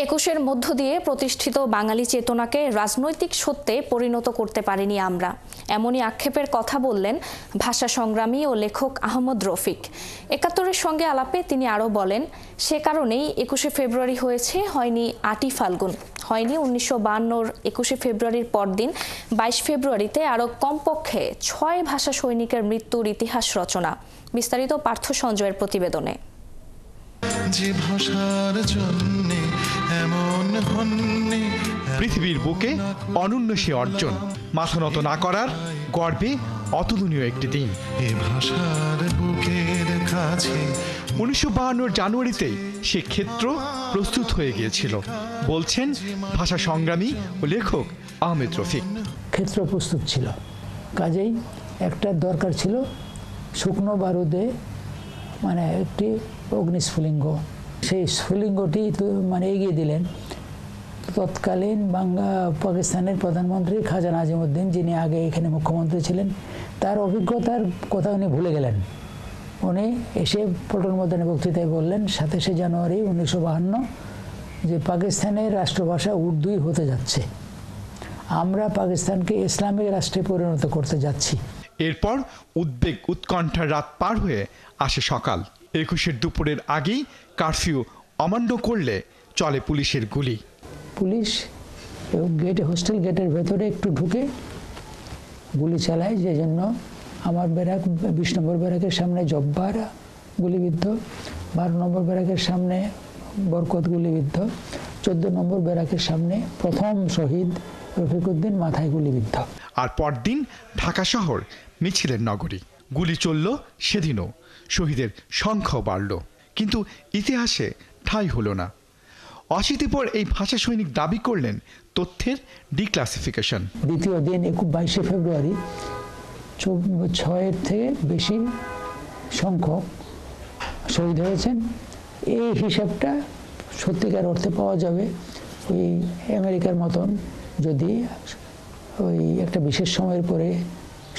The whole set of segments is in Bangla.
একুশের মধ্য দিয়ে প্রতিষ্ঠিত বাঙালি চেতনাকে রাজনৈতিক সত্যে পরিণত করতে পারিনি আমরা, এমনই আক্ষেপের কথা বললেন ভাষা সংগ্রামী ও লেখক আহমদ রফিক। একাত্তরের সঙ্গে আলাপে তিনি আরও বলেন, সে কারণেই 21শে ফেব্রুয়ারি হয়েছে, হয়নি 8ই ফাল্গুন, হয়নি 1952-র 21শে ফেব্রুয়ারির পরদিন 22 ফেব্রুয়ারিতে আরও কমপক্ষে 6 ভাষা সৈনিকের মৃত্যুর ইতিহাস রচনা। বিস্তারিত পার্থ সঞ্জয়ের প্রতিবেদনে। যে ভাষার জন্যে এমন হন্যে পৃথিবীর বুকে অনন্য সে অর্জন, মাথা নত না করার গর্বে অতুলনীয় একটি দিন। এ ভাষার বুকের কাছে 1952 জানুয়ারিতেই সে ক্ষেত্র প্রস্তুত হয়ে গিয়েছিল, বলছেন ভাষা সংগ্রামী ও লেখক আহমেদ রফিক। ক্ষেত্র প্রস্তুত ছিল, কাজেই একটা দরকার ছিল শুকনো বারুদে মানে একটি অগ্নিস্ফুলিঙ্গ। সেই স্ফুলিঙ্গটি এগিয়ে দিলেন তৎকালীন পাকিস্তানের প্রধানমন্ত্রী খাজা নাজিমুদ্দিন, যিনি আগে এখানে মুখ্যমন্ত্রী ছিলেন। তার অভিজ্ঞতার কথা উনি ভুলে গেলেন। উনি এসে পল্টন ময়দানে বক্তৃতায় বললেন 27শে জানুয়ারি 1952 যে পাকিস্তানের রাষ্ট্রভাষা উর্দুই হতে যাচ্ছে, আমরা পাকিস্তানকে ইসলামিক রাষ্ট্রে পরিণত করতে যাচ্ছি। এরপর উদ্বেগ উৎকণ্ঠার রাত পার হয়ে আসে সকাল। 21শে দুপুরের আগেই কারফিউ অমান্য করলে চলে পুলিশের গুলি। পুলিশ গেটে, হোস্টেল গেটের ভেতরে একটু ঢুকে গুলি চালায়, যে জন্য আমার ব্যারাক 20 নম্বর ব্যারাকের সামনে জব্বার গুলিবিদ্ধ, 12 নম্বর ব্যারাকের সামনে বরকত গুলিবিদ্ধ, 14 নম্বর ব্যারাকের সামনে প্রথম শহীদ রফিকুদ্দিন মাথায় গুলিবিদ্ধ। আর পরদিন ঢাকা শহর মিছিলের নগরী। গুলি চলল সেদিনও, শহীদের সংখ্যাও বাড়ল, কিন্তু ইতিহাসে ঠাঁই হলো না। অশীতিপর এই ভাষা সৈনিক দাবি করলেন তথ্যের ডিক্লাসিফিকেশন। দ্বিতীয় দিন 22শে ফেব্রুয়ারি 6-এর থেকে বেশি সংখ্যক শহীদ হয়েছেন। এই হিসাবটা সত্যিকার অর্থে পাওয়া যাবে ওই আমেরিকার মতন যদি ওই একটা বিশেষ সময়ের পরে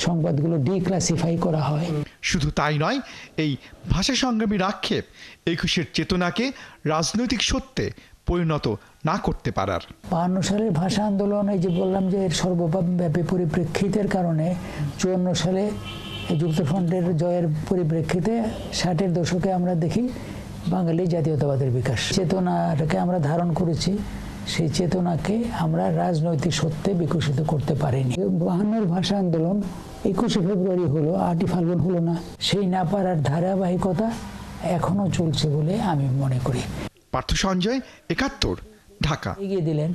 সংবাদগুলো ডিক্লাসিফাই করা হয়। শুধু তাই নয়, এই ভাষা সংগ্রামীর আক্ষেপ 21শে চেতনাকে রাজনৈতিক সত্যে পরিণত না করতে পারার। 52 সালের ভাষা আন্দোলন, এই যে বললাম যে এর সর্বব্যাপী পরিপ্রেক্ষিতের কারণে 54 সালে যুক্তফ্রন্টের জয়ের পরিপ্রেক্ষিতে 60-এর দশকে আমরা দেখি বাঙালি জাতীয়তাবাদের বিকাশ। চেতনাটাকে আমরা ধারণ করেছি, সেই চেতনাকে আমরা রাজনৈতিক সত্যে বিকশিত করতে পারিনি। 52-এর ভাষা আন্দোলন 21শে ফেব্রুয়ারি হলো, 8ই ফাল্গুন হলো না। সেই না পারার ধারাবাহিকতা এখনো চলছে বলে আমি মনে করি। পার্থ সঞ্জয়, 71, ঢাকা। এগিয়ে দিলেন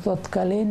তৎকালীন